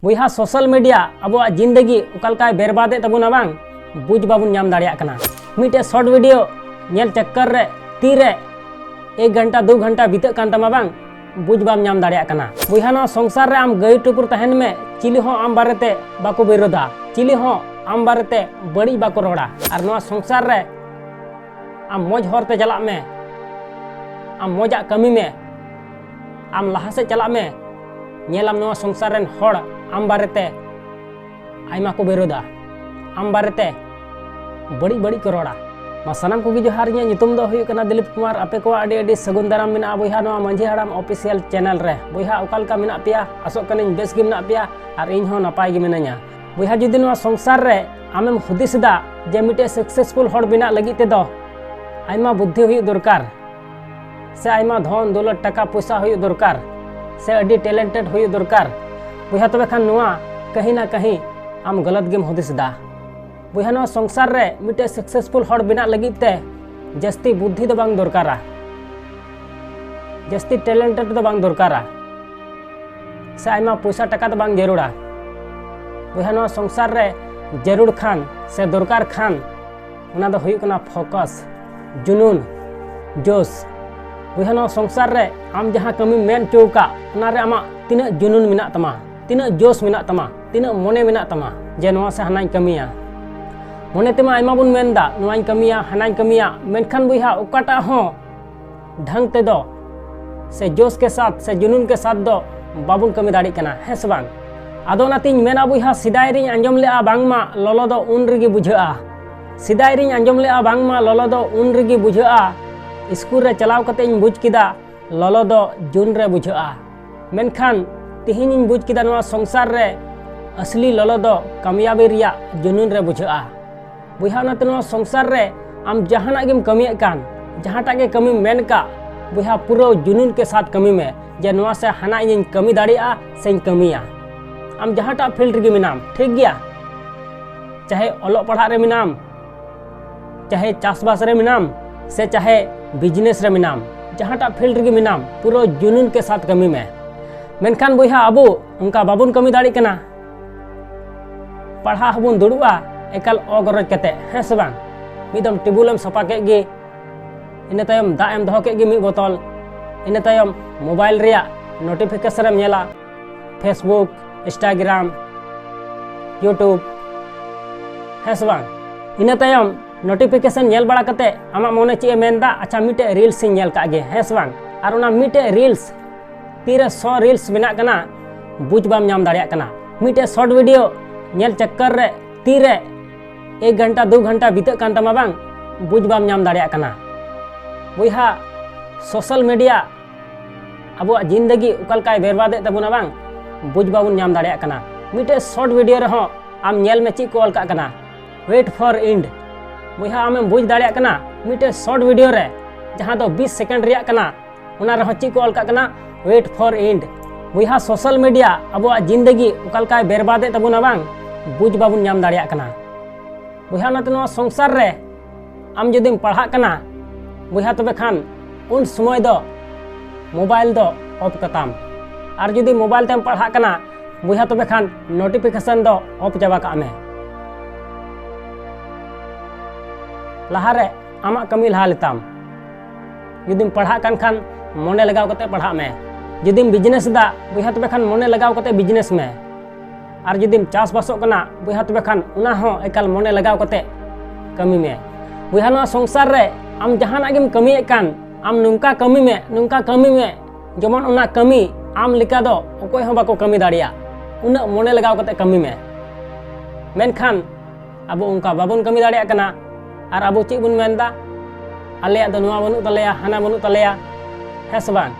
बुहा social media अब जिंदगी उकालकाय बेरबादे तबुना बांग बुझ बाबुन नाम दाड़िया कना। मिटे शॉर्ट वीडियो नेल चक्कर रे तीरे 1 घंटा 2 घंटा बीते कान तमा बांग बुझ बाम नाम दाड़िया कना। बुहा ना संसार रे आम गई टुकुर तहन में चिली हो आम बारेते बाको बिरोधा, चिली हो आम बारेते बड़ी बाको रोड़ा और नवा संसार रे आम मौज हरते चला में, आम मौजा कमी में, आम लहा से चला में नेलाम नवा संसार रेन हड़ आम बारेते आयमा को बिरोधा, आम बारेते बड़ी बड़ी को रोड़ा। मा सनाम को जोहार इᱧᱟᱹᱜ ᱧᱩᱛᱩᱢ ᱫᱚ ᱦᱩᱭᱩᱜ ᱠᱟᱱᱟ ᱫᱤᱞᱤᱯ ᱠᱩᱢᱟᱨ। ᱟᱯᱮ ᱠᱚ ᱟᱹᱰᱤ ᱥᱟᱹᱜᱩᱱ ᱫᱟᱨᱟᱢ ᱢᱮᱱᱟᱜᱼᱟ ᱵᱚᱭᱦᱟ ᱱᱚᱣᱟ ᱢᱟᱹᱡᱷᱤ ᱦᱟᱲᱟᱢ ᱚᱯᱷᱤᱥᱤᱭᱟᱞ ᱪᱮᱱᱮᱞ ᱨᱮ। ᱵᱚᱭᱦᱟ ᱚᱠᱟ ᱞᱮᱠᱟ ᱢᱮᱱᱟᱜ ᱯᱮᱭᱟ? ᱟᱥᱚᱜ ᱠᱟᱹᱱᱟᱹᱧ ᱵᱮᱥ ᱜᱮ ᱢᱮᱱᱟᱜ ᱯᱮᱭᱟ ᱟᱨ ᱤᱧ ᱦᱚᱸ ᱱᱟᱯᱟᱭ ᱜᱮ ᱢᱤᱱᱟᱹᱧᱟ। ᱵᱚᱭᱦᱟ ᱡᱩᱫᱤ ᱱᱚᱣᱟ ᱥᱚᱝᱥᱟर ᱨᱮ ᱟᱢᱮᱢ ᱦᱩᱫᱤᱥᱮᱫᱟ ᱡᱮ ᱢᱤᱫᱴᱮᱡ ᱥᱟᱠᱥᱮᱥফᱩल ᱦᱚᱲ ᱵᱮᱱᱟᱜ ᱞᱟᱹᱜᱤᱫ ᱛᱮᱫᱚ ᱟᱭᱢᱟ ᱵᱩᱫᱽᱫᱷᱤ ᱦᱩᱭᱩᱜ ᱫᱚᱨᱠᱟর ᱥᱮ ᱟᱭᱢᱟ ᱫᱷᱚᱱ ᱫᱚᱞᱚᱛ ᱴᱟᱠᱟ ᱯᱚᱭᱥᱟ ᱦᱩᱭᱩᱜ ᱫᱚᱨᱠᱟর ᱥᱮ ᱟᱹᱰᱤ ᱴᱮᱞᱮᱱᱴᱮᱰ ᱦᱩᱭᱩᱜ ᱫᱚᱨᱠᱟর। ᱵᱚᱭᱦᱟ ᱛᱚᱵᱮ ᱠᱷᱟᱱ ᱱᱚᱣᱟ कहीं ना कहीं आम गलत गेम हुदिसदा। बुहा नवा संसार रे मिटे सक्सेसफुल हड़ बिना लगित ते जस्ती बुद्धि दो बांग दरकारा, जस्ती टैलेंटेड दो बांग दरकारा से आयमा पैसा टका दो बांग जरूरा। बुहा नवा संसार रे जरूर खान से दरकार खान उना दो हुई कना फोकस, जुनून, जोश। बुहा नवा संसार रे आम जहां कमी मेन चौका उना रे आमा तीना जुनून मिना तमा, तीना जोश मिना तमा, तीना मने मिना तमा जे नवा से हनाई कमिया। मने तेमा आयमा बुन मेनदा नवाई कमिया हनाई कमिया, मेनखान बुहा ओकाटा हो ढंग ते दो से जोश के साथ से जुनून के साथ दो बाबुन कमी दाड़ी कना है से बांग। आदो नातिन मेना बुहा सिदाय रिन अंजम लेआ बांगमा ललो दो उन रिगी बुझाआ, सिदाय रिन अंजम लेआ बांगमा ललो दो उन रिगी बुझाआ। स्कूल रे चलाव कते इन बुझ किदा ललो दो जून रे बुझाआ। मेनखान तिहिन इन बुझ किदा नवा संसार रे असली ललो दो कामयाबी रिया जुनून रे बुझाआ। बुहा नाते नवा संसार रे आम जहाना गेम कमिया कान जहाटा के कमी मेन का बुहा पूरा जुनून के साथ कमी में जे नवा से हना इन कमी दाड़िया से कमिया। आम जहाटा फील्ड रे मिनाम ठीक गया, चाहे ओलो पढ़ा रे मिनाम, चाहे चासबास रे मिनाम से चाहे बिजनेस रे मिनाम, जहाटा फील्ड रे मिनाम पूरा जुनून के साथ कमी में। मेनखान बुहा अबो उनका बाबुन कमी दाड़ी कना, पढ़ा हबुन दुड़ुआ एकाल अगरज कते है से बांग। मिदम टेबुलम सफा के गे, इने तायम दा एम दहो के गे मिद बोतल, इने तायम मोबाइल रिया नोटिफिकेशन एम नेला फेसबुक, इंस्टाग्राम, यूट्यूब है से बांग। इने तायम नोटिफिकेशन नेल बड़ा कते आमा मोने चे मेनदा अच्छा मिटे रील्स इन नेल का गे है से बांग। आर उना मिटे रील्स तीरे 100 रील्स बिना कना बुझ बाम नाम दाड़िया कना। मिटे शॉर्ट वीडियो नेल चक्कर रे तीरे 1 घंटा 2 घंटा बीते कान तमा बांग बुझ बाम नाम दाड़िया कना। बुहा सोशल मीडिया अब जिंदगी उकालकाय बेरबादे तबुना बांग बुझ बाबुन नाम दाड़िया कना। मिटे शॉर्ट वीडियो रे हो आम नेल में ची को ऑल का कना वेट फॉर एंड। बुहा आम बुझ दाड़िया कना मिटे शॉर्ट वीडियो रे जहां दो 20 सेकंड रिया कना उना रे हो ची को ऑल का कना वेट फॉर एंड। बुहा सोशल मीडिया अब जिंदगी उकालकाय बेरबादे तबुना बांग बुझ बाबुन नाम दाड़िया कना। बुहा नाते नवा संसार रे आम जुदिम पढ़ा कना बुहा तबे खान उन समय दो मोबाइल दो ऑफ कताम और जुदी मोबाइल तेम पढ़ा कना बुहा तबे खान नोटिफिकेशन दो ऑफ चाबा का में। लहा रे आमा कमी लहा लेताम, जुदिम पढ़ा कान खान मने लगाव कते पढ़ा में, जुदिम बिजनेस दा बुहा तबे खान मने लगाव कते बिजनेस में, और जुदिम चास बासो कना बुहा तबे खान उना हो एकाल मने लगाव कते कमी में। बुहा नवा संसार रे आम जहाना गेम कमी कान आम नुंका कमी में जमन उना कमी आम लिका दो ओकोय हो बाको कमी दाड़िया उना मने लगाव कते कमी में। मेनखान अब उनका बाबुन कमी दाड़िया कना और अब ची बुन मेनदा आलेया दो नुआ बनु तलेया हाना बनु तलेया है से बांग।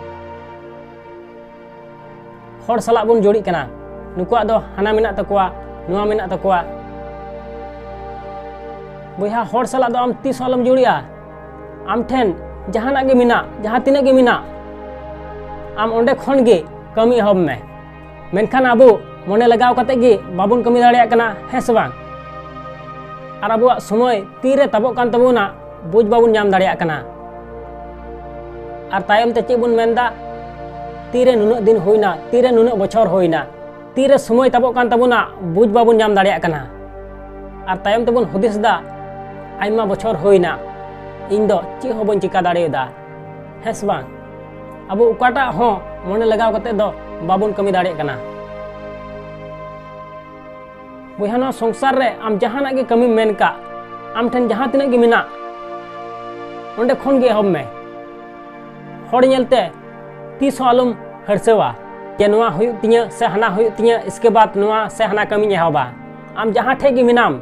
हर सला बुन जोड़ी कना नुकुआ दो हाना मिना तकुआ नुआ मिना तकुआ। बुहा हर सला दो आम तीस वालम जुड़िया आम ठेन जहाना गे मिना जहां तीना गे मिना आम ओंडे खन गे कमी हब में। मेनखान अबो मने लगाव कते गे बाबुन कमी दाड़िया कना है से बांग। और अब समय तीरे तबो कान तबुना बुझ बाबुन नाम दाड़िया कना। और तायम ते चे बुन मेनदा तीरे नुना दिन होइना तीरे नुना बछर होइना तीरे समय ताबोग कान ताबोना बुझ बाबुन नाम दाड़ेया कना और तायम तेबुन हुदिस दा आयमा बछर होइना इन दो ची हो बन चिका दाड़ेदा हेस बांग अब उकाटा हो मने लगाव कते दो बाबुन कमी दाड़े कना बुहा नो संसार रे आम जहाना गे कमी मेन का आम ठन जहां तिना गे मिना ओंडे खन गे हम में हर नेलते तीस आलम हरसेवा जे नोआ हुयु तिया से हना हुयु तिया इसके बाद नोआ से हना कमी नेहबा आम जहां ठे गे मिनाम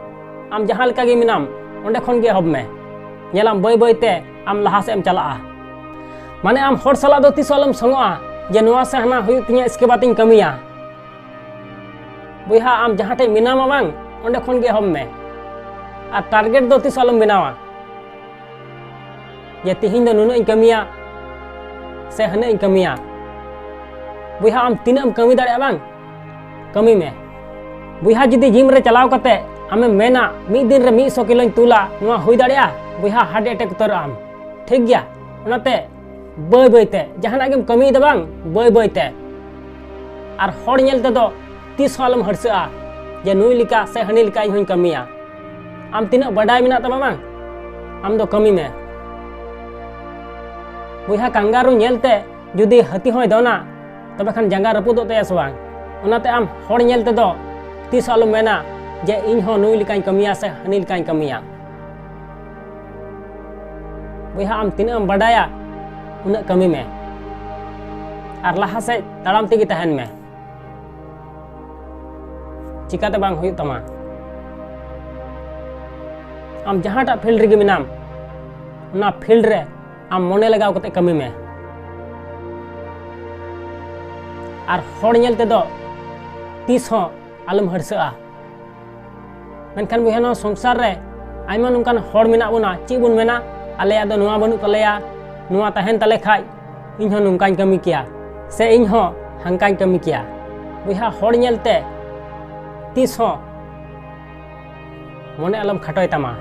आम जहां लका गे मिनाम ओंडे खन गे हम में नेलाम बय बयते आम लहा से एम चला माने आम हर साला दो तीस आलम संगोआ जे नोआ से हना हुयु तिया इसके बाद इन कमिया बुहा आम जहां ठे मिनामा बांग ओंडे खन गे हम में और टारगेट दो तीस आलम बनावा ये तिहिन दो नुनो इन कमिया से हने इन कमिया बुहा आम तीना कमी दाड़े बांग कमी में बुहा जुदी जिम रे चलाव कते आमे मेना मी दिन रे 100 किलो तुला नुआ हुई दाड़ेया बुहा हार्ट अटैक उतर आम ठीक गया ओनाते बय बयते जहाना गेम कमी द बांग बय बयते और हर नेलते दो 30 आलम हरसा जे नुई लिका से हनी लिका इन कमिया आम तीना बडाय मिना तमा बांग आम दो कमी में बुहा कांगारू नेलते जुदी हाथी होय दोना तबे खान जंगा रपुदो ते सवांग ओनाते आम हर नेलते दो 30 आलम मेना जे इन हो नुई लिका कमिया से हनी लिका कमिया बुहा आम तीना बडाया उना कमी में और लहा से तड़ाम तेगी तहन में चिकाते बांग हुई तमा आम जहांटा फील्ड रे मिनाम उना फील्ड रे आम मोने लगाव कते कमी में और हर नेलते दो 30 हो आलम हरसा मेनखान बुहा नो संसार रे आयमा नुकान हर मिना बुना ची बुन मेना आलेया दो नुआ बनु तलेया नुआ तहन तले खाय इन हो नुकान कमी किया से इन हो हंकान कमी किया बुहा हर नेलते 30 हो मने आलम खटोय तमा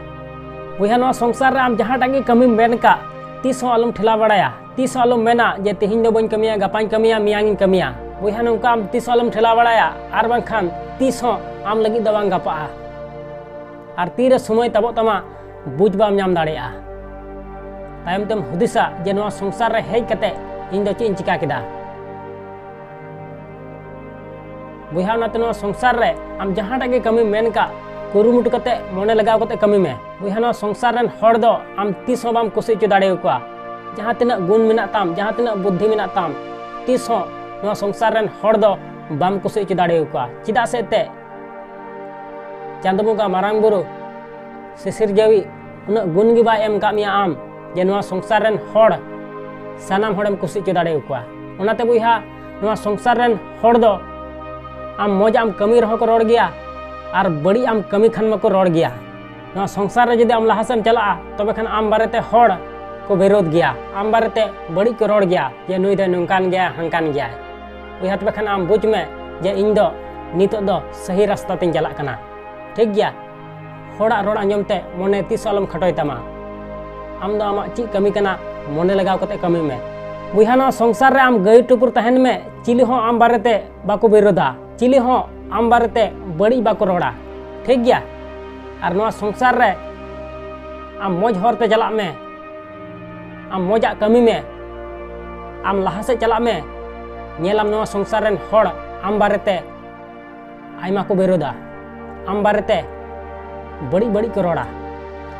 बुहा नो संसार रे आम जहां टागे कमी मेन का 30 हो आलम ठेला बड़ाया 30 आलम मेना जे तिहिन दो बन कमिया गापान कमिया मियांगिन कमिया बुहा नुका आम 30 आलम ठेला बड़ाया आर बांखान 30 हो आम लगी दो बांग गापा और तीरे समय तबो तमा बुझ बाम नाम दाड़ेया तायम तेम हुदिसा जे नोआ संसार रे हेज कते इन दो ची चिका केदा बुहा नाते नोआ संसार रे आम जहां टागे कमी मेन का कुरुमुटु कते मने लगाव कते कमी में बुहा नो संसार रेन हर दो आम 30 हो बाम कुसी च दाड़े कोआ जहां तना गुण मिना ताम जहां तना बुद्धि मिना ताम 30 हो नो संसार रेन हर दो बाम कुसी च दाड़े कोआ चिदा से ते चांदमुगा मारांग बुरु सिसिर जावी उना गुण गी बाय एम कामिया आम जे नोआ संसार रेन हर सानाम हड़म कुसी च दाड़े कोआ ओनाते बुहा नोआ संसार रेन हर दो आम मौज आम कमी रहो को रोड़ गया और बड़ी आम कमी खान में को रोड़ गया नोआ संसार रे जदि आम लहासेम चला तबे खान आम बारेते हर को विरोध गया आम बारेते बड़ी को रोड़ गया जे नुई दे नुकान गया हंकान गया बुहा तबे खान आम बुझ में जे इन दो नितो दो सही रास्ता तिन चला कना ठीक गया हड़ा रोड़ आंजमते मने 30 आलम खटोय तमा आम दो आमा ची कमी कना मने लगाव कते कमी में बुहा नो संसार रे आम गई टुपुर तहन में चिली हो आम बारेते बाको विरोधा चिली हो आम बारेते बड़ी बाको रोड़ा ठीक गया और नोआ संसार रे आम मौज हरते चला में आम मौजा कमी में आम लहा से चला में नेलाम नोआ संसार रेन हड़ आम बारेते आयमा को विरोधा आम बारेते बड़ी बड़ी को रोड़ा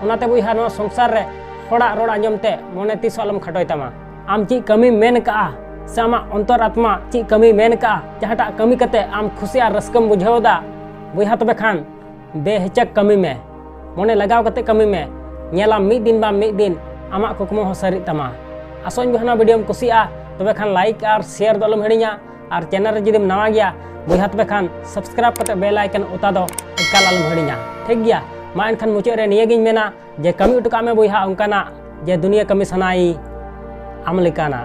ओनाते बुहा नोआ संसार रे हड़ा रोड़ आंजमते मने 30 आलम खटोय तमा आम ची कमी मेन का से आमा अंतर आत्मा ची कमी मेन का जहाटा कमी कते आम खुशी और रस्कम बुझावदा बुहा तबे खान बेहिचक कमी में मने लगाव कते कमी में नेला मिद दिन बा मिद दिन आमा कुकमो हो सरी तमा आसोन बुहाना वीडियो कुसिया तबे खान लाइक और शेयर दो अलम हिड़िया और चैनल रे जदि नवा गया बुहा तबे खान सब्सक्राइब कते बेल आइकन उता दो एकाल अलम हिड़िया ठीक गया मा एनखान मुचाद रे निया गिन मेना जे कमी उटका में बुहा उनकाना जे दुनिया कमी सनाई आम लेकाना